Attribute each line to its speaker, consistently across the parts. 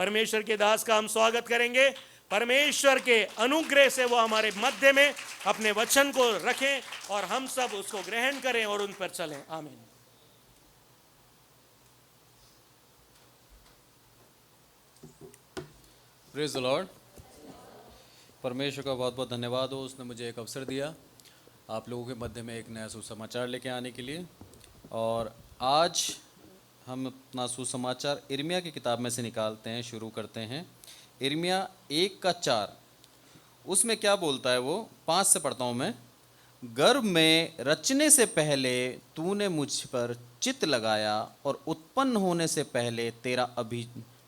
Speaker 1: परमेश्वर के दास का हम स्वागत करेंगे। परमेश्वर के अनुग्रह से वो हमारे मध्य में अपने वचन को रखें और हम सब उसको ग्रहण करें और उन पर चलें। आमीन।
Speaker 2: Praise the Lord. परमेश्वर का बहुत बहुत धन्यवाद हो, उसने मुझे एक अवसर दिया आप लोगों के मध्य में एक नया सुसमाचार लेके आने के लिए। और आज हम अपना सुसमाचार इर्मिया की किताब में से निकालते हैं, शुरू करते हैं। इर्मिया 1:4 उसमें क्या बोलता है वो 5 से पढ़ता हूँ मैं। गर्भ में रचने से पहले तूने मुझ पर चित्त लगाया और उत्पन्न होने से पहले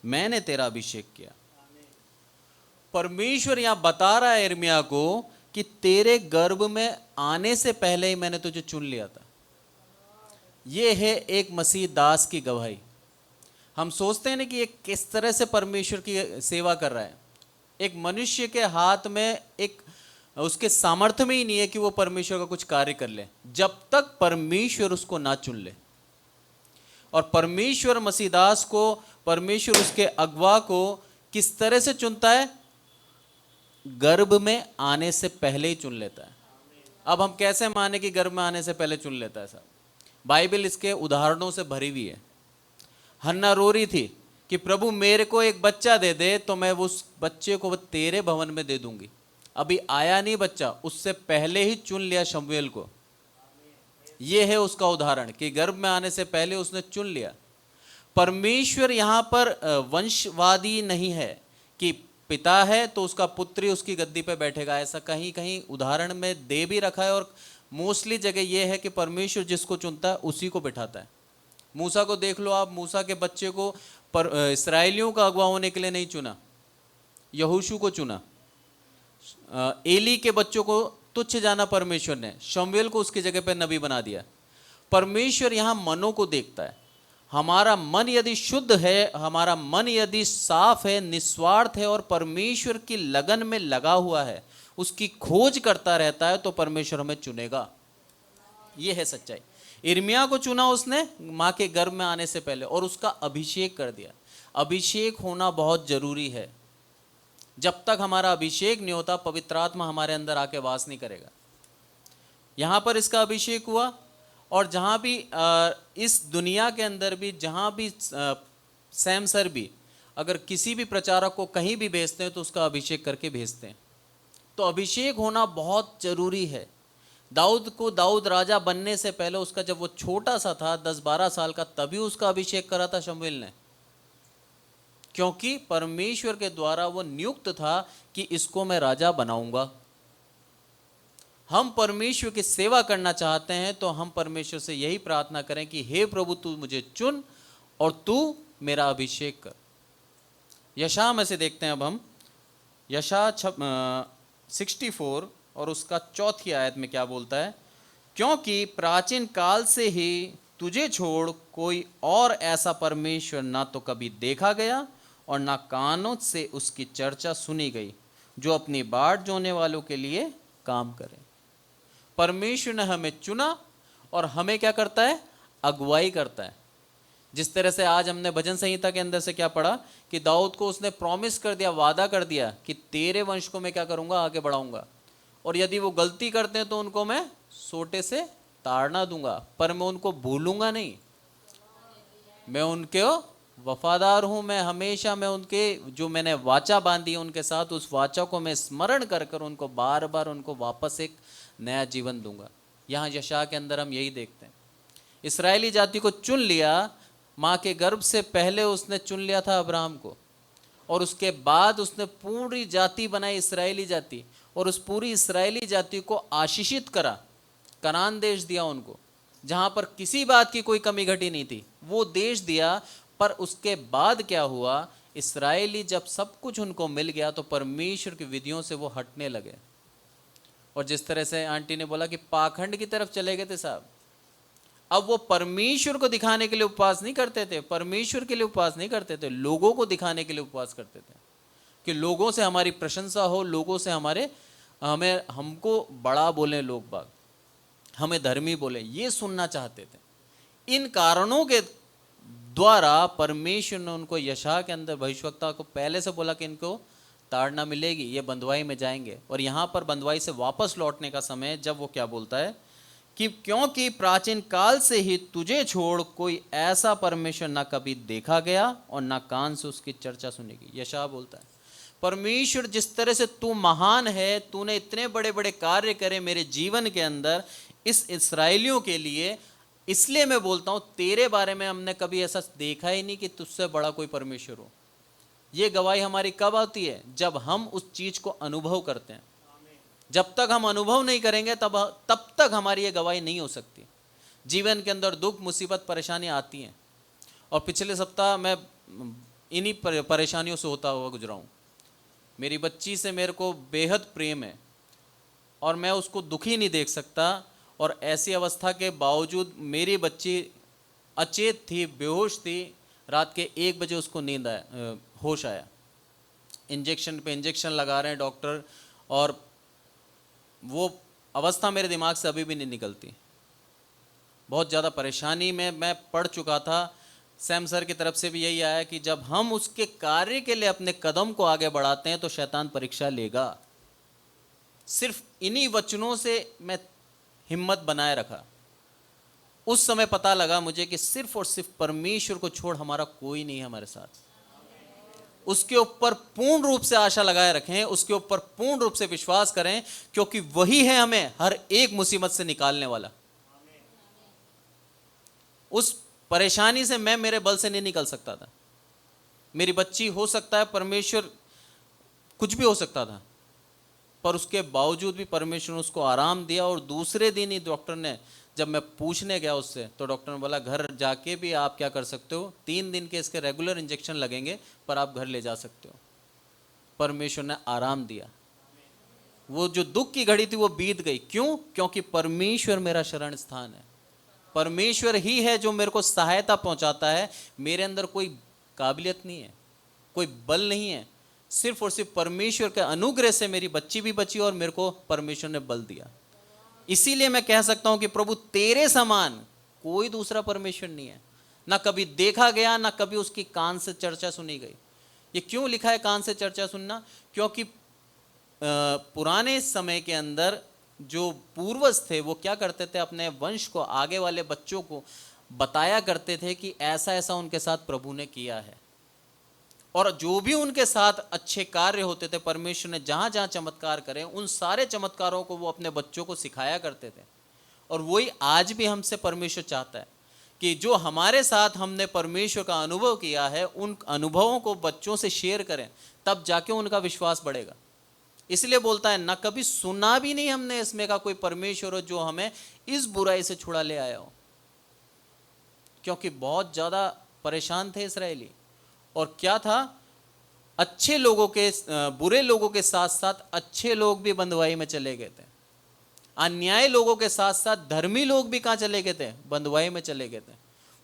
Speaker 2: मैंने तेरा अभिषेक किया। परमेश्वर यहाँ बता रहा है इर्मिया को कि तेरे गर्भ में आने से पहले ही मैंने तुझे चुन लिया था। ये है एक मसीह दास की गवाही। हम सोचते हैं ना कि ये किस तरह से परमेश्वर की सेवा कर रहा है। एक मनुष्य के हाथ में एक उसके सामर्थ्य में ही नहीं है कि वो परमेश्वर का कुछ कार्य कर ले जब तक परमेश्वर उसको ना चुन ले। और परमेश्वर मसीह दास को, परमेश्वर उसके अगवा को किस तरह से चुनता है? गर्भ में आने से पहले ही चुन लेता है। अब हम कैसे माने कि गर्भ में आने से पहले चुन लेता है साहब? बाइबल इसके उदाहरणों से भरी हुई है। हन्ना रो रही थी कि प्रभु मेरे को एक बच्चा दे दे तो मैं उस बच्चे को तेरे भवन में दे दूंगी। अभी आया नहीं बच्चा, उससे पहले ही चुन लिया शमूएल को। यह है उसका उदाहरण कि गर्भ में आने से पहले उसने चुन लिया। परमेश्वर यहां पर वंशवादी नहीं है कि पिता है तो उसका पुत्र ही उसकी गद्दी पे बैठेगा। ऐसा कहीं कहीं उदाहरण में दे भी रखा है और मोस्टली जगह यह है कि परमेश्वर जिसको चुनता है उसी को बिठाता है। मूसा को देख लो आप, मूसा के बच्चे को इसराइलियों का अगवा होने के लिए नहीं चुना, यहोशू को चुना। एली के बच्चों को तुच्छ जाना परमेश्वर ने, शमूएल को उसकी जगह पर नबी बना दिया। परमेश्वर यहाँ मनों को देखता है। हमारा मन यदि शुद्ध है, हमारा मन यदि साफ है, निस्वार्थ है और परमेश्वर की लगन में लगा हुआ है, उसकी खोज करता रहता है, तो परमेश्वर हमें चुनेगा। यह है सच्चाई। इर्मिया को चुना उसने मां के गर्भ में आने से पहले और उसका अभिषेक कर दिया। अभिषेक होना बहुत जरूरी है। जब तक हमारा अभिषेक नहीं होता, पवित्र आत्मा हमारे अंदर आके वास नहीं करेगा। यहां पर इसका अभिषेक हुआ और जहाँ भी इस दुनिया के अंदर भी, जहाँ भी सैम सर भी अगर किसी भी प्रचारक को कहीं भी भेजते हैं तो उसका अभिषेक करके भेजते हैं। तो अभिषेक होना बहुत जरूरी है। दाऊद राजा बनने से पहले उसका, जब वो छोटा सा था 10-12 साल का, तभी उसका अभिषेक करा था शमूएल ने, क्योंकि परमेश्वर के द्वारा वो नियुक्त था कि इसको मैं राजा बनाऊंगा। हम परमेश्वर की सेवा करना चाहते हैं तो हम परमेश्वर से यही प्रार्थना करें कि हे प्रभु तू मुझे चुन और तू मेरा अभिषेक कर। यशा में से देखते हैं अब हम। यशा 64 और उसका 4 आयत में क्या बोलता है? क्योंकि प्राचीन काल से ही तुझे छोड़ कोई और ऐसा परमेश्वर ना तो कभी देखा गया और ना कानों से उसकी चर्चा सुनी गई, जो अपनी बाट जोने वालों के लिए काम करे। परमेश्वर ने हमें चुना और हमें क्या करता है? अगुवाई करता है। जिस तरह से आज हमने भजन संहिता के अंदर से क्या पढ़ा कि दाऊद को उसने प्रॉमिस कर दिया, वादा कर दिया कि तेरे वंश को मैं क्या करूंगा? आगे बढ़ाऊंगा, और यदि वो गलती करते हैं तो उनको मैं सोटे से ताड़ना दूंगा, पर मैं उनको भूलूंगा नहीं। मैं उनके वफादार हूं। मैं हमेशा, मैं उनके जो मैंने वाचा बांधी है उनके साथ, उस वाचा को मैं स्मरण कर कर उनको बार बार उनको वापस एक नया जीवन दूंगा। यहाँ यशायाह के अंदर हम यही देखते हैं। इस्राएली जाति को चुन लिया, माँ के गर्भ से पहले उसने चुन लिया था अब्राहम को, और उसके बाद उसने पूरी जाति बनाई, इस्राएली जाति, और उस पूरी इस्राएली जाति को आशीषित करा। कनान देश दिया उनको, जहाँ पर किसी बात की कोई कमी घटी नहीं थी, वो देश दिया। पर उसके बाद क्या हुआ? इस्राएली जब सब कुछ उनको मिल गया तो परमेश्वर की विधियों से वो हटने लगे। और जिस तरह से आंटी ने बोला कि पाखंड की तरफ चले गए थे साहब। अब वो परमेश्वर को दिखाने के लिए उपवास नहीं करते थे, परमेश्वर के लिए उपवास नहीं करते थे, लोगों को दिखाने के लिए उपवास करते थे कि लोगों से हमारी प्रशंसा हो, लोगों से हमको बड़ा बोले, लोग बाग हमें धर्मी बोले, ये सुनना चाहते थे। इन कारणों के द्वारा परमेश्वर ने उनको यशायाह के अंदर भविष्यवक्ता को पहले से बोला कि इनको ताड़ना मिलेगी, ये बंधुआई में जाएंगे। और यहाँ पर बंधुआई से वापस लौटने का समय जब वो क्या बोलता है कि क्योंकि प्राचीन काल से ही तुझे छोड़ कोई ऐसा परमेश्वर ना कभी देखा गया और ना कान से उसकी चर्चा सुनेगी। यशायाह बोलता है परमेश्वर जिस तरह से तू महान है, तूने इतने बड़े बड़े कार्य करे मेरे जीवन के अंदर इस इस्राएलियों के लिए, इसलिए मैं बोलता हूं तेरे बारे में हमने कभी ऐसा देखा ही नहीं कि तुझसे बड़ा कोई परमेश्वर हो। ये गवाही हमारी कब आती है? जब हम उस चीज को अनुभव करते हैं। जब तक हम अनुभव नहीं करेंगे तब तक हमारी ये गवाही नहीं हो सकती। जीवन के अंदर दुख मुसीबत परेशानी आती हैं, और पिछले सप्ताह मैं इन्हीं परेशानियों से होता हुआ गुजरा हूँ। मेरी बच्ची से मेरे को बेहद प्रेम है और मैं उसको दुखी नहीं देख सकता, और ऐसी अवस्था के बावजूद मेरी बच्ची अचेत थी, बेहोश थी। रात के 1 बजे उसको नींद आया, होश आया। इंजेक्शन पे इंजेक्शन लगा रहे हैं डॉक्टर, और वो अवस्था मेरे दिमाग से अभी भी नहीं निकलती। बहुत ज़्यादा परेशानी में मैं पड़ चुका था। सैम सर की तरफ से भी यही आया कि जब हम उसके कार्य के लिए अपने कदम को आगे बढ़ाते हैं तो शैतान परीक्षा लेगा। सिर्फ इन्हीं वचनों से मैं हिम्मत बनाए रखा। उस समय पता लगा मुझे कि सिर्फ और सिर्फ परमेश्वर को छोड़ हमारा कोई नहीं है हमारे साथ। उसके ऊपर पूर्ण रूप से आशा लगाए रखें, उसके ऊपर पूर्ण रूप से विश्वास करें, क्योंकि वही है हमें हर एक मुसीबत से निकालने वाला। उस परेशानी से मैं मेरे बल से नहीं निकल सकता था। मेरी बच्ची हो सकता है, परमेश्वर कुछ भी हो सकता था, पर उसके बावजूद भी परमेश्वर ने उसको आराम दिया। और दूसरे दिन ही डॉक्टर ने, जब मैं पूछने गया उससे, तो डॉक्टर ने बोला घर जाके भी आप क्या कर सकते हो, 3 दिन के इसके रेगुलर इंजेक्शन लगेंगे, पर आप घर ले जा सकते हो। परमेश्वर ने आराम दिया। वो जो दुख की घड़ी थी वो बीत गई। क्यों? क्योंकि परमेश्वर मेरा शरण स्थान है। परमेश्वर ही है जो मेरे को सहायता पहुंचाता है। मेरे अंदर कोई काबिलियत नहीं है, कोई बल नहीं है, सिर्फ और सिर्फ परमेश्वर के अनुग्रह से मेरी बच्ची भी बची और मेरे को परमेश्वर ने बल दिया। इसीलिए मैं कह सकता हूं कि प्रभु तेरे समान कोई दूसरा परमेश्वर नहीं है, ना कभी देखा गया, ना कभी उसकी कान से चर्चा सुनी गई। ये क्यों लिखा है कान से चर्चा सुनना? क्योंकि पुराने समय के अंदर जो पूर्वज थे वो क्या करते थे, अपने वंश को, आगे वाले बच्चों को बताया करते थे कि ऐसा ऐसा उनके साथ प्रभु ने किया है। और जो भी उनके साथ अच्छे कार्य होते थे, परमेश्वर ने जहाँ जहाँ चमत्कार करे, उन सारे चमत्कारों को वो अपने बच्चों को सिखाया करते थे। और वही आज भी हमसे परमेश्वर चाहता है कि जो हमारे साथ हमने परमेश्वर का अनुभव किया है, उन अनुभवों को बच्चों से शेयर करें, तब जाके उनका विश्वास बढ़ेगा। इसलिए बोलता है ना कभी सुना भी नहीं हमने इसमें का कोई परमेश्वर हो जो हमें इस बुराई से छुड़ा ले आया हो। क्योंकि बहुत ज़्यादा परेशान थे इस्राएली। और क्या था, अच्छे लोगों के, बुरे लोगों के साथ साथ अच्छे लोग भी बंधुआई में चले गए थे। अन्याय लोगों के साथ साथ धर्मी लोग भी कहाँ चले गए थे? बंधुआई में चले गए थे।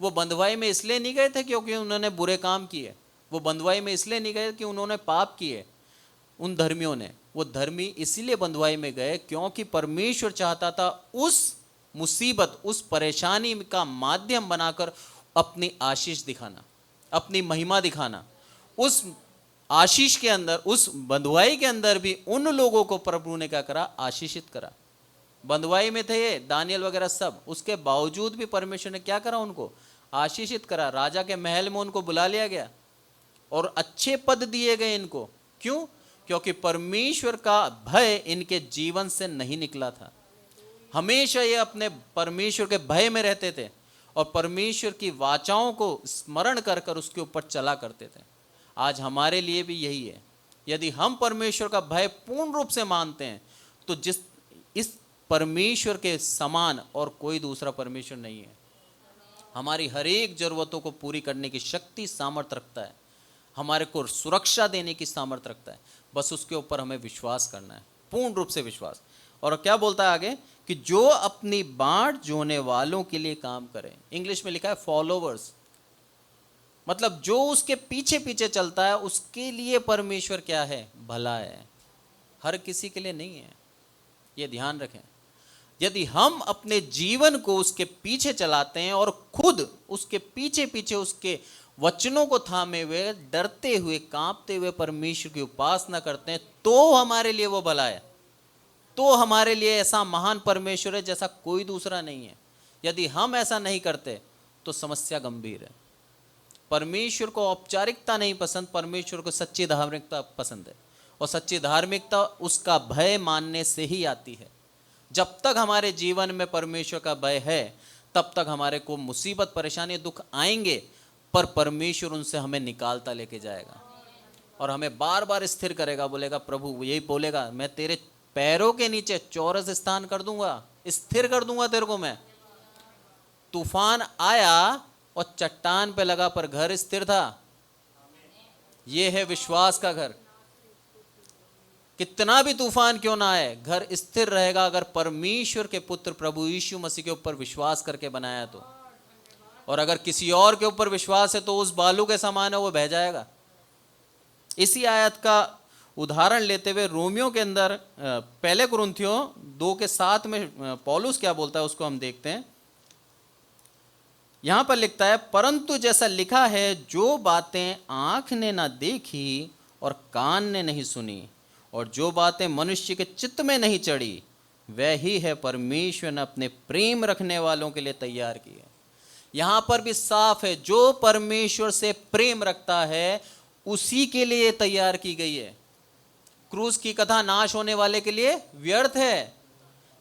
Speaker 2: वो बंधुआई में इसलिए नहीं गए थे क्योंकि उन्होंने बुरे काम किए। वो बंधुआई में इसलिए नहीं गए कि उन्होंने पाप किए उन धर्मियों ने। वो धर्मी इसीलिए बंधुआई में गए क्योंकि परमेश्वर चाहता था उस मुसीबत, उस परेशानी का माध्यम बनाकर अपनी आशीष दिखाना, अपनी महिमा दिखाना। उस आशीष के अंदर, उस बंधुआई के अंदर भी उन लोगों को प्रभु ने क्या करा? आशीषित करा। बंधुआई में थे ये दानियल वगैरह सब, उसके बावजूद भी परमेश्वर ने क्या करा? उनको आशीषित करा। राजा के महल में उनको बुला लिया गया और अच्छे पद दिए गए इनको। क्यों? क्योंकि परमेश्वर का भय इनके जीवन से नहीं निकला था। हमेशा ये अपने परमेश्वर के भय में रहते थे और परमेश्वर की वाचाओं को स्मरण कर कर उसके ऊपर चला करते थे। आज हमारे लिए भी यही है। यदि हम परमेश्वर का भय पूर्ण रूप से मानते हैं तो इस परमेश्वर के समान और कोई दूसरा परमेश्वर नहीं है। हमारी हर एक जरूरतों को पूरी करने की शक्ति, सामर्थ्य रखता है, हमारे को सुरक्षा देने की सामर्थ्य रखता है। बस उसके ऊपर हमें विश्वास करना है, पूर्ण रूप से विश्वास। और क्या बोलता है आगे कि जो अपनी बाट जोने वालों के लिए काम करें। इंग्लिश में लिखा है फॉलोवर्स, मतलब जो उसके पीछे पीछे चलता है उसके लिए परमेश्वर क्या है? भला है। हर किसी के लिए नहीं है, ये ध्यान रखें। यदि हम अपने जीवन को उसके पीछे चलाते हैं और खुद उसके पीछे पीछे उसके वचनों को थामे हुए, डरते हुए, कांपते हुए परमेश्वर की उपासना करते हैं, तो हमारे लिए वो भला है, तो हमारे लिए ऐसा महान परमेश्वर है जैसा कोई दूसरा नहीं है। यदि हम ऐसा नहीं करते तो समस्या गंभीर है। परमेश्वर को औपचारिकता नहीं पसंद, परमेश्वर को सच्ची धार्मिकता पसंद है, और सच्ची धार्मिकता उसका भय मानने से ही आती है। जब तक हमारे जीवन में परमेश्वर का भय है, तब तक हमारे को मुसीबत, परेशानी, दुख आएंगे, पर परमेश्वर उनसे हमें निकालता लेके जाएगा और हमें बार बार स्थिर करेगा। बोलेगा, प्रभु यही बोलेगा, मैं तेरे पैरों के नीचे चौरस स्थान कर दूंगा, स्थिर कर दूंगा तेरे को मैं। तूफान आया और चट्टान पे लगा, पर घर स्थिर था। यह है विश्वास का घर। कितना भी तूफान क्यों ना आए, घर स्थिर रहेगा अगर परमेश्वर के पुत्र प्रभु यीशु मसीह के ऊपर विश्वास करके बनाया तो। और अगर किसी और के ऊपर विश्वास है तो उस बालू के समान है, वो बह जाएगा। इसी आयत का उदाहरण लेते हुए रोमियो के अंदर पहले कुरिन्थियों 2:7 में पौलुस क्या बोलता है उसको हम देखते हैं। यहां पर लिखता है, परंतु जैसा लिखा है, जो बातें आंख ने ना देखी और कान ने नहीं सुनी और जो बातें मनुष्य के चित्त में नहीं चढ़ी, वह ही है परमेश्वर ने अपने प्रेम रखने वालों के लिए तैयार की है। यहां पर भी साफ है, जो परमेश्वर से प्रेम रखता है उसी के लिए तैयार की गई है। क्रूस की कथा नाश होने वाले के लिए व्यर्थ है।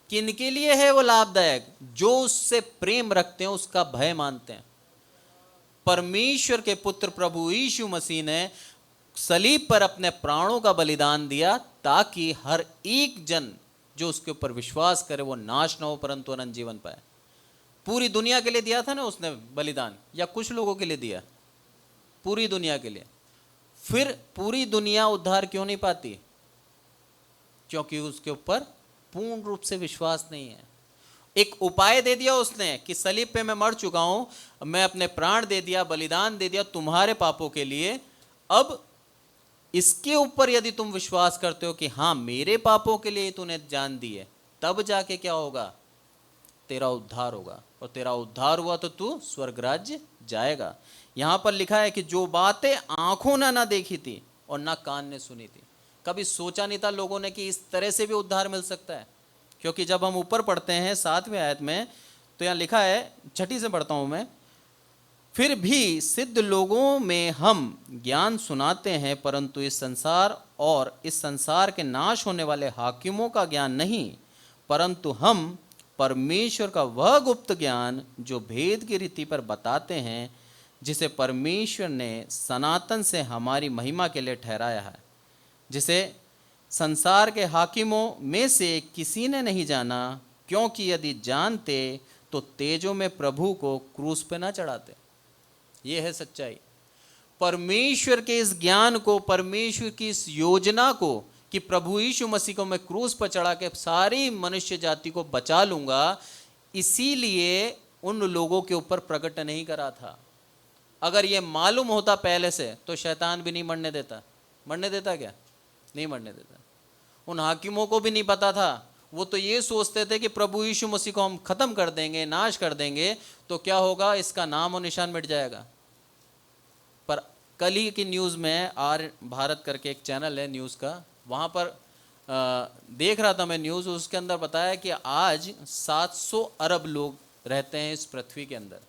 Speaker 2: किनके लिए है वो लाभदायक? जो उससे प्रेम रखते हैं, उसका भय मानते हैं। परमेश्वर के पुत्र प्रभु यीशु मसीह ने सलीब पर अपने प्राणों का बलिदान दिया ताकि हर एक जन जो उसके ऊपर विश्वास करे वो नाश न हो परंतु अनंत जीवन पाए। पूरी दुनिया के लिए दिया था ना उसने बलिदान, या कुछ लोगों के लिए दिया? पूरी दुनिया के लिए। फिर पूरी दुनिया उद्धार क्यों नहीं पाती? क्योंकि उसके ऊपर पूर्ण रूप से विश्वास नहीं है। एक उपाय दे दिया उसने कि सलीब पे मैं मर चुका हूं, मैं अपने प्राण दे दिया, बलिदान दे दिया तुम्हारे पापों के लिए। अब इसके ऊपर यदि तुम विश्वास करते हो कि हाँ मेरे पापों के लिए तूने जान दी है, तब जाके क्या होगा? तेरा उद्धार होगा, और तेरा उद्धार हुआ तो तू स्वर्ग राज्य जाएगा। यहां पर लिखा है कि जो बातें आंखों ने ना देखी थी और ना कान ने सुनी थी। कभी सोचा नहीं था लोगों ने कि इस तरह से भी उद्धार मिल सकता है। क्योंकि जब हम ऊपर पढ़ते हैं 7वें आयत में, तो यहाँ लिखा है, 6 से पढ़ता हूं मैं, फिर भी सिद्ध लोगों में हम ज्ञान सुनाते हैं, परंतु इस संसार और इस संसार के नाश होने वाले हाकिमों का ज्ञान नहीं, परंतु हम परमेश्वर का वह गुप्त ज्ञान जो भेद की रीति पर बताते हैं, जिसे परमेश्वर ने सनातन से हमारी महिमा के लिए ठहराया है, जिसे संसार के हाकिमों में से किसी ने नहीं जाना, क्योंकि यदि जानते तो तेजों में प्रभु को क्रूस पे ना चढ़ाते। यह है सच्चाई। परमेश्वर के इस ज्ञान को, परमेश्वर की इस योजना को कि प्रभु यीशु मसीह को मैं क्रूस पर चढ़ा के सारी मनुष्य जाति को बचा लूंगा, इसीलिए उन लोगों के ऊपर प्रकट नहीं करा था। अगर ये मालूम होता पहले से तो शैतान भी नहीं मरने देता। मरने देता क्या? नहीं मरने देता। उन हाकिमों को भी नहीं पता था। वो तो ये सोचते थे कि प्रभु यीशु मसीह को हम खत्म कर देंगे, नाश कर देंगे, तो क्या होगा? इसका नाम और निशान मिट जाएगा। पर कल ही की न्यूज़ में, आर भारत करके एक चैनल है न्यूज़ का, वहाँ पर देख रहा था मैं न्यूज़, उसके अंदर बताया कि आज 700 अरब लोग रहते हैं इस पृथ्वी के अंदर।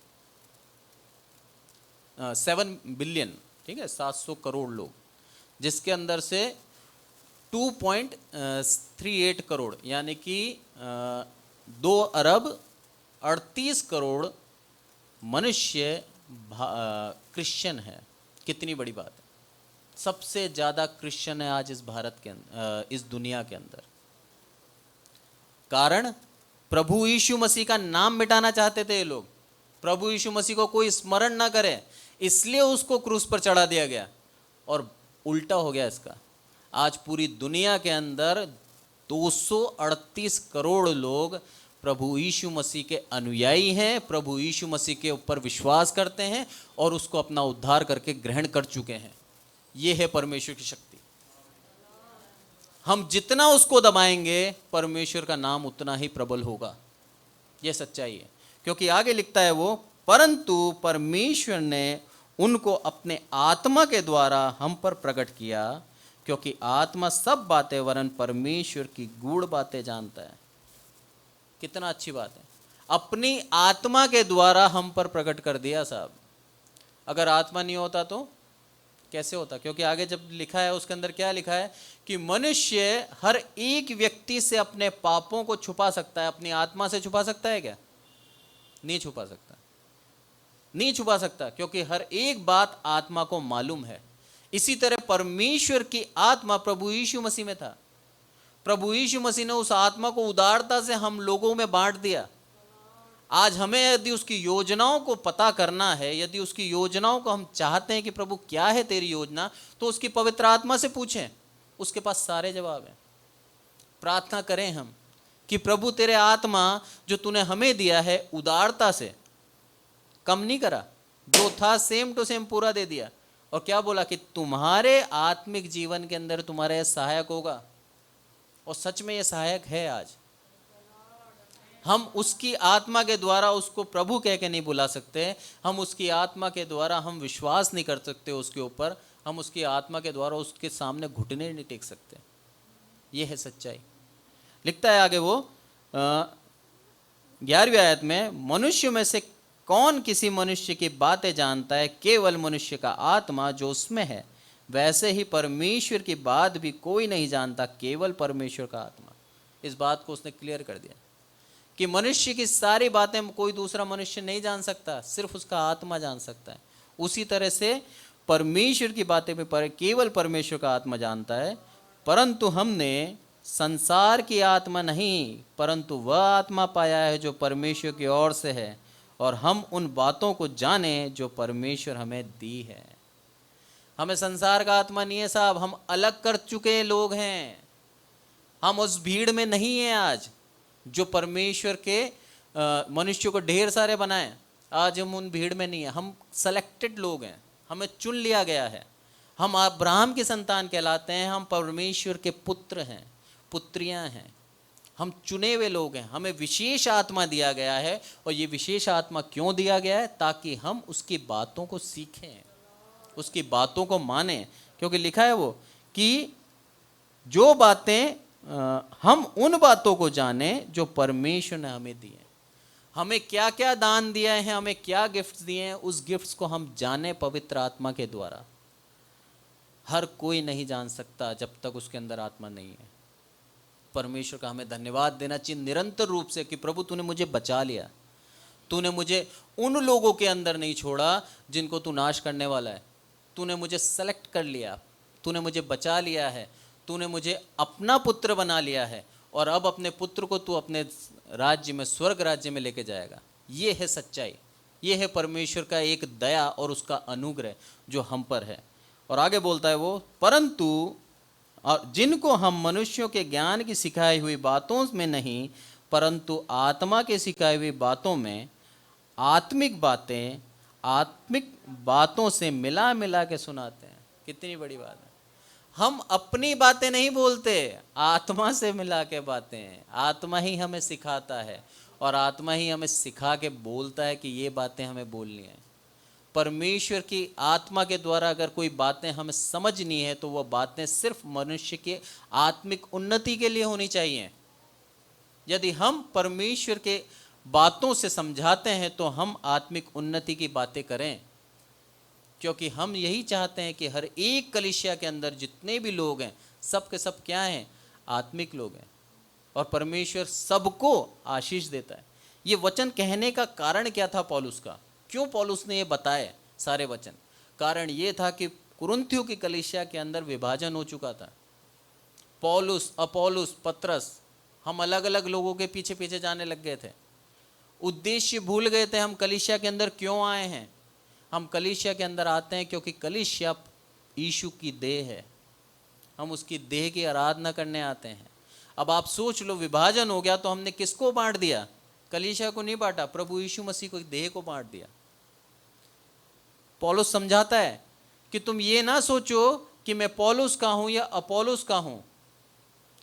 Speaker 2: 7 बिलियन, ठीक है, 700 करोड़ लोग, जिसके अंदर से 2.38 करोड़ यानी कि 2 अरब 38 करोड़ मनुष्य क्रिश्चियन है। कितनी बड़ी बात है। सबसे ज़्यादा क्रिश्चियन है आज इस भारत के अंदर, इस दुनिया के अंदर। कारण प्रभु यीशु मसीह का नाम मिटाना चाहते थे ये लोग। प्रभु यीशु मसीह को कोई स्मरण ना करे, इसलिए उसको क्रूस पर चढ़ा दिया गया। और उल्टा हो गया इसका। आज पूरी दुनिया के अंदर 238 करोड़ लोग प्रभु यीशु मसीह के अनुयायी हैं, प्रभु यीशु मसीह के ऊपर विश्वास करते हैं और उसको अपना उद्धार करके ग्रहण कर चुके हैं। ये है परमेश्वर की शक्ति। हम जितना उसको दबाएंगे परमेश्वर का नाम उतना ही प्रबल होगा। यह सच्चाई है, क्योंकि आगे लिखता है वो, परंतु परमेश्वर ने उनको अपने आत्मा के द्वारा हम पर प्रकट किया, क्योंकि आत्मा सब बातें वरन परमेश्वर की गूढ़ बातें जानता है। कितना अच्छी बात है, अपनी आत्मा के द्वारा हम पर प्रकट कर दिया साहब। अगर आत्मा नहीं होता तो कैसे होता? क्योंकि आगे जब लिखा है उसके अंदर क्या लिखा है कि मनुष्य हर एक व्यक्ति से अपने पापों को छुपा सकता है, अपनी आत्मा से छुपा सकता है क्या? नहीं छुपा सकता, नहीं छुपा सकता, क्योंकि हर एक बात आत्मा को मालूम है। इसी तरह परमेश्वर की आत्मा प्रभु यीशु मसीह में था। प्रभु यीशु मसीह ने उस आत्मा को उदारता से हम लोगों में बांट दिया। आज हमें यदि उसकी योजनाओं को पता करना है, यदि उसकी योजनाओं को हम चाहते हैं कि प्रभु क्या है तेरी योजना, तो उसकी पवित्र आत्मा से पूछें, उसके पास सारे जवाब हैं। प्रार्थना करें हम कि प्रभु तेरे आत्मा जो तूने हमें दिया है उदारता से, कम नहीं करा, जो था सेम टू सेम पूरा दे दिया। और क्या बोला कि तुम्हारे आत्मिक जीवन के अंदर तुम्हारा यह सहायक होगा। और सच में यह सहायक है। आज हम उसकी आत्मा के द्वारा उसको प्रभु कह के नहीं बुला सकते, हम उसकी आत्मा के द्वारा हम विश्वास नहीं कर सकते उसके ऊपर, हम उसकी आत्मा के द्वारा उसके सामने घुटने नहीं टेक सकते। यह है सच्चाई। लिखता है आगे वो 11वीं आयत में, मनुष्य में से कौन किसी मनुष्य की बातें जानता है? केवल मनुष्य का आत्मा जो उसमें है। वैसे ही परमेश्वर की बात भी कोई नहीं जानता, केवल परमेश्वर का आत्मा। इस बात को उसने क्लियर कर दिया कि मनुष्य की सारी बातें कोई दूसरा मनुष्य नहीं जान सकता, सिर्फ उसका आत्मा जान सकता है। उसी तरह से परमेश्वर की बातें भी केवल परमेश्वर का आत्मा जानता है। परंतु हमने संसार की आत्मा नहीं, परंतु वह आत्मा पाया है जो परमेश्वर की ओर से है, और हम उन बातों को जाने जो परमेश्वर हमें दी है। हमें संसार का आत्मा नहीं है साहब, हम अलग कर चुके लोग हैं। हम उस भीड़ में नहीं हैं आज जो परमेश्वर के मनुष्य को ढेर सारे बनाए। आज हम उन भीड़ में नहीं है, हम सेलेक्टेड लोग हैं, हमें चुन लिया गया है। हम अब्राहम की संतान कहलाते हैं, हम परमेश्वर के पुत्र हैं, पुत्रियां हैं, हम चुने हुए लोग हैं। हमें विशेष आत्मा दिया गया है, और ये विशेष आत्मा क्यों दिया गया है? ताकि हम उसकी बातों को सीखें, उसकी बातों को मानें। क्योंकि लिखा है वो कि जो बातें हम उन बातों को जाने जो परमेश्वर ने हमें दी है। हमें क्या क्या दान दिया है, हमें क्या गिफ्ट्स दिए हैं, उस गिफ्ट्स को हम जाने पवित्र आत्मा के द्वारा। हर कोई नहीं जान सकता जब तक उसके अंदर आत्मा नहीं है। परमेश्वर का हमें धन्यवाद देना चाहिए निरंतर रूप से कि प्रभु तूने मुझे बचा लिया, तूने मुझे उन लोगों के अंदर नहीं छोड़ा जिनको तू नाश करने वाला है। तूने मुझे सेलेक्ट कर लिया, तूने मुझे बचा लिया है, तूने मुझे अपना पुत्र बना लिया है, और अब अपने पुत्र को तू अपने राज्य में, स्वर्ग राज्य में लेके जाएगा। ये है सच्चाई, ये है परमेश्वर का एक दया और उसका अनुग्रह जो हम पर है। और आगे बोलता है वो, परंतु जिनको हम मनुष्यों के ज्ञान की सिखाई हुई बातों में नहीं, परंतु आत्मा के सिखाई हुई बातों में, आत्मिक बातों से मिला मिला के सुनाते हैं। कितनी बड़ी बात है। हम अपनी बातें नहीं बोलते, आत्मा से मिला के बातें। आत्मा ही हमें सिखाता है, और आत्मा ही हमें सिखा के बोलता है कि ये बातें हमें बोलनी है। परमेश्वर की आत्मा के द्वारा अगर कोई बातें हमें समझनी है, तो वह बातें सिर्फ मनुष्य के आत्मिक उन्नति के लिए होनी चाहिए। यदि हम परमेश्वर के बातों से समझाते हैं तो हम आत्मिक उन्नति की बातें करें, क्योंकि हम यही चाहते हैं कि हर एक कलीसिया के अंदर जितने भी लोग हैं, सब के सब क्या हैं? आत्मिक लोग हैं, और परमेश्वर सबको आशीष देता है। ये वचन कहने का कारण क्या था पौलुस का? क्यों पौलुस ने ये बताए सारे वचन? कारण ये था कि कुरिन्थियों की कलीसिया के अंदर विभाजन हो चुका था। पौलुस, अपौलुस, पतरस, हम अलग अलग लोगों के पीछे पीछे जाने लग गए थे। उद्देश्य भूल गए थे, हम कलीसिया के अंदर क्यों आए हैं। हम कलीसिया के अंदर आते हैं क्योंकि कलीसिया यीशु की देह है, हम उसकी देह की आराधना करने आते हैं। अब आप सोच लो, विभाजन हो गया तो हमने किसको बांट दिया? कलीसिया को नहीं बांटा, प्रभु यीशु मसीह को, देह को बांट दिया। पौलुस समझाता है कि तुम ये ना सोचो कि मैं पौलुस का हूं या अपोलोस का हूं,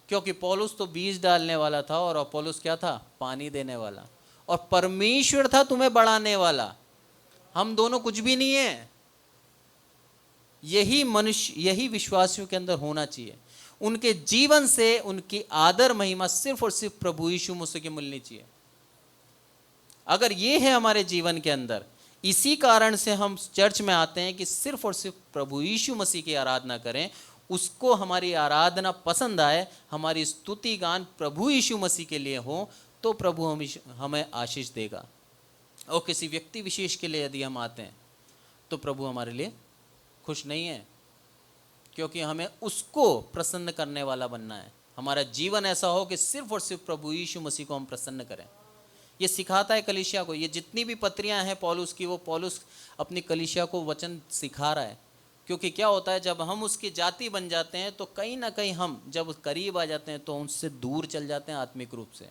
Speaker 2: क्योंकि पौलुस तो बीज डालने वाला था और अपोलोस क्या था? पानी देने वाला। और परमेश्वर था तुम्हें बढ़ाने वाला। हम दोनों कुछ भी नहीं है। यही मनुष्य, यही विश्वासियों के अंदर होना चाहिए। उनके जीवन से उनकी आदर महिमा सिर्फ और सिर्फ प्रभु यीशु मसीह की मिलनी चाहिए। अगर ये है हमारे जीवन के अंदर, इसी कारण से हम चर्च में आते हैं कि सिर्फ और सिर्फ प्रभु यीशु मसीह की आराधना करें, उसको हमारी आराधना पसंद आए, हमारी स्तुति गान प्रभु यीशु मसीह के लिए हो, तो प्रभु हमें आशीष देगा। और किसी व्यक्ति विशेष के लिए यदि हम आते हैं तो प्रभु हमारे लिए खुश नहीं है, क्योंकि हमें उसको प्रसन्न करने वाला बनना है। हमारा जीवन ऐसा हो कि सिर्फ और सिर्फ प्रभु यीशु मसीह को हम प्रसन्न करें। ये सिखाता है कलीसिया को। ये जितनी भी पत्रियां हैं पौलुस की, वो पौलुस अपनी कलीसिया को वचन सिखा रहा है। क्योंकि क्या होता है, जब हम उसकी जाति बन जाते हैं तो कहीं ना कहीं हम जब करीब आ जाते हैं तो उनसे दूर चल जाते हैं आत्मिक रूप से।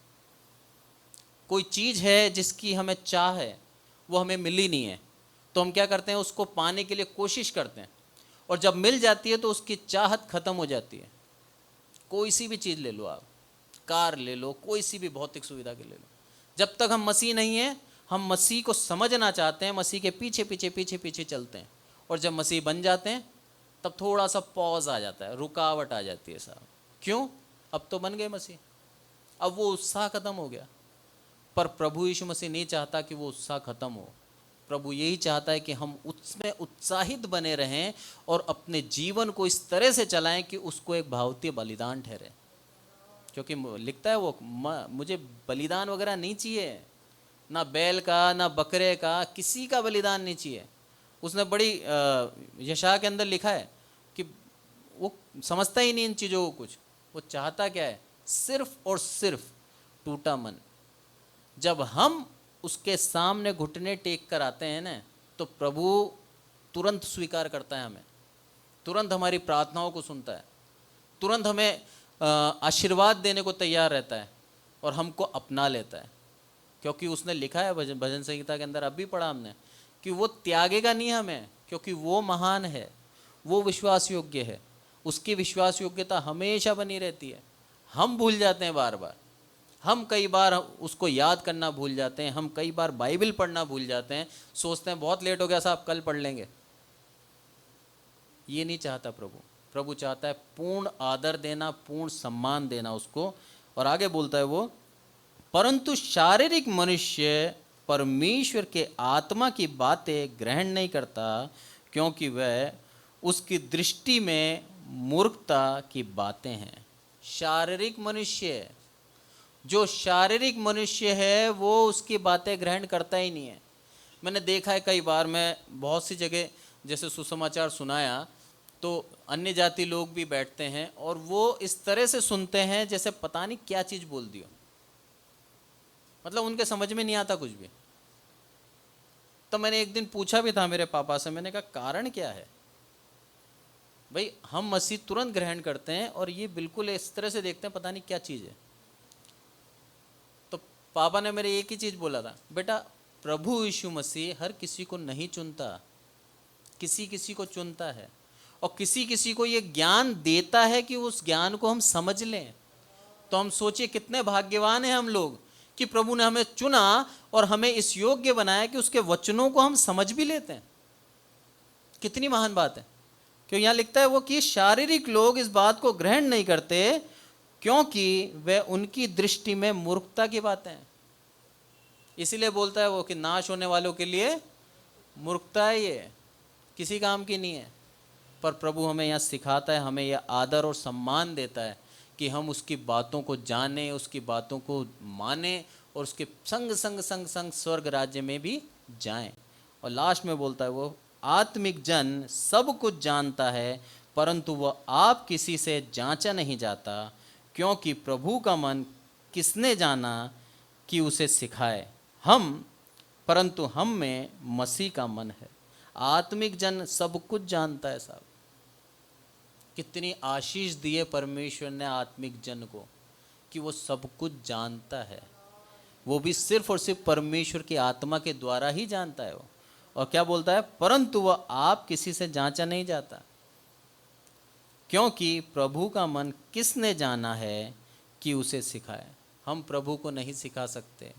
Speaker 2: कोई चीज़ है जिसकी हमें चाह है, वो हमें मिली नहीं है, तो हम क्या करते हैं, उसको पाने के लिए कोशिश करते हैं, और जब मिल जाती है तो उसकी चाहत खत्म हो जाती है। कोई सी भी चीज़ ले लो, आप कार ले लो, कोई सी भी भौतिक सुविधा के ले लो, जब तक हम मसीह नहीं हैं, हम मसीह को समझना चाहते हैं, मसीह के पीछे पीछे पीछे पीछे चलते हैं, और जब मसीह बन जाते हैं तब थोड़ा सा पॉज आ जाता है, रुकावट आ जाती है साहब। क्यों? अब तो बन गए मसीह, अब वो उत्साह खत्म हो गया। पर प्रभु यीशु मसीह नहीं चाहता कि वो उत्साह खत्म हो। प्रभु यही चाहता है कि हम उसमें उत्साहित बने रहें और अपने जीवन को इस तरह से चलाएं कि उसको एक भावतीय बलिदान ठहरे। क्योंकि लिखता है वो, मुझे बलिदान वगैरह नहीं चाहिए, ना बैल का, ना बकरे का, किसी का बलिदान नहीं चाहिए। उसने बड़ी यशायाह के अंदर लिखा है कि वो समझता ही नहीं इन चीज़ों को कुछ। वो चाहता क्या है? सिर्फ और सिर्फ टूटा मन। जब हम उसके सामने घुटने टेक कर आते हैं ना, तो प्रभु तुरंत स्वीकार करता है हमें, तुरंत हमारी प्रार्थनाओं को सुनता है, तुरंत हमें आशीर्वाद देने को तैयार रहता है और हमको अपना लेता है। क्योंकि उसने लिखा है भजन संहिता के अंदर, अभी पढ़ा हमने, कि वो त्यागेगा नहीं हमें, क्योंकि वो महान है, वो विश्वास योग्य है, उसकी विश्वास योग्यता हमेशा बनी रहती है। हम भूल जाते हैं बार बार, हम कई बार उसको याद करना भूल जाते हैं, हम कई बार बाइबल पढ़ना भूल जाते हैं, सोचते हैं बहुत लेट हो गया साहब, कल पढ़ लेंगे। ये नहीं चाहता प्रभु। प्रभु चाहता है पूर्ण आदर देना, पूर्ण सम्मान देना उसको। और आगे बोलता है वो, परंतु शारीरिक मनुष्य परमेश्वर के आत्मा की बातें ग्रहण नहीं करता, क्योंकि वह उसकी दृष्टि में मूर्खता की बातें हैं। शारीरिक मनुष्य, जो शारीरिक मनुष्य है वो उसकी बातें ग्रहण करता ही नहीं है। मैंने देखा है कई बार, मैं बहुत सी जगह जैसे सुसमाचार सुनाया तो अन्य जाति लोग भी बैठते हैं और वो इस तरह से सुनते हैं जैसे पता नहीं क्या चीज़ बोल दियो, मतलब उनके समझ में नहीं आता कुछ भी। तो मैंने एक दिन पूछा भी था मेरे पापा से, मैंने कहा कारण क्या है भाई, हम मसीह तुरंत ग्रहण करते हैं और ये बिल्कुल इस तरह से देखते हैं पता नहीं क्या चीज़ है। तो पापा ने मेरे एक ही चीज़ बोला था, बेटा प्रभु यीशु मसीह हर किसी को नहीं चुनता, किसी किसी को चुनता है, और किसी किसी को ये ज्ञान देता है कि उस ज्ञान को हम समझ लें। तो हम सोचिए कितने भाग्यवान हैं हम लोग कि प्रभु ने हमें चुना और हमें इस योग्य बनाया कि उसके वचनों को हम समझ भी लेते हैं। कितनी महान बात है। क्यों यहाँ लिखता है वो कि शारीरिक लोग इस बात को ग्रहण नहीं करते, क्योंकि वह उनकी दृष्टि में मूर्खता की बातें हैं। इसीलिए बोलता है वो कि नाश होने वालों के लिए मूर्खता है, ये किसी काम की नहीं है। पर प्रभु हमें यहाँ सिखाता है, हमें यह आदर और सम्मान देता है कि हम उसकी बातों को जानें, उसकी बातों को मानें और उसके संग संग संग संग स्वर्ग राज्य में भी जाएं। और लास्ट में बोलता है वो, आत्मिक जन सब कुछ जानता है, परंतु वह आप किसी से जांचा नहीं जाता, क्योंकि प्रभु का मन किसने जाना कि उसे सिखाए। परंतु हम में मसीह का मन है। आत्मिक जन सब कुछ जानता है साहब। कितनी आशीष दिए परमेश्वर ने आत्मिक जन को कि वो सब कुछ जानता है, वो भी सिर्फ और सिर्फ परमेश्वर की आत्मा के द्वारा ही जानता है वो। और क्या बोलता है, परंतु वह आप किसी से जांचा नहीं जाता, क्योंकि प्रभु का मन किसने जाना है कि उसे सिखाए। हम प्रभु को नहीं सिखा सकते,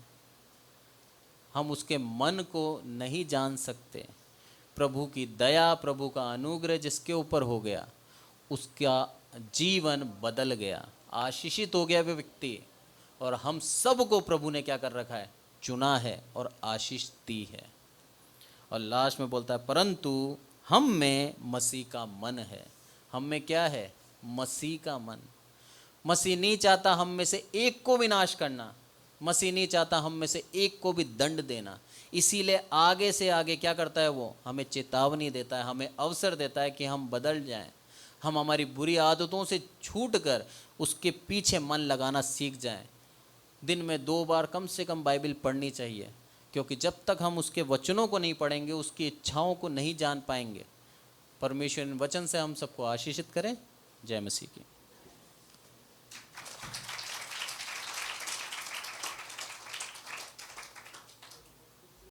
Speaker 2: हम उसके मन को नहीं जान सकते। प्रभु की दया, प्रभु का अनुग्रह जिसके ऊपर हो गया, उसका जीवन बदल गया, आशीषित हो गया वे व्यक्ति। और हम सबको प्रभु ने क्या कर रखा है? चुना है और आशीष दी है। और लास्ट में बोलता है परंतु हम में मसीह का मन है। हम में क्या है? मसीह का मन। मसीह नहीं चाहता हम में से एक को विनाश करना, मसीह नहीं चाहता हम में से एक को भी दंड देना। इसीलिए आगे से आगे क्या करता है? वो हमें चेतावनी देता है, हमें अवसर देता है कि हम बदल जाएं, हम हमारी बुरी आदतों से छूटकर उसके पीछे मन लगाना सीख जाएं। दिन में 2 बार कम से कम बाइबल पढ़नी चाहिए, क्योंकि जब तक हम उसके वचनों को नहीं पढ़ेंगे, उसकी इच्छाओं को नहीं जान पाएंगे। परमेश्वर इन वचन से हम सबको आशीषित करें। जय मसीह की।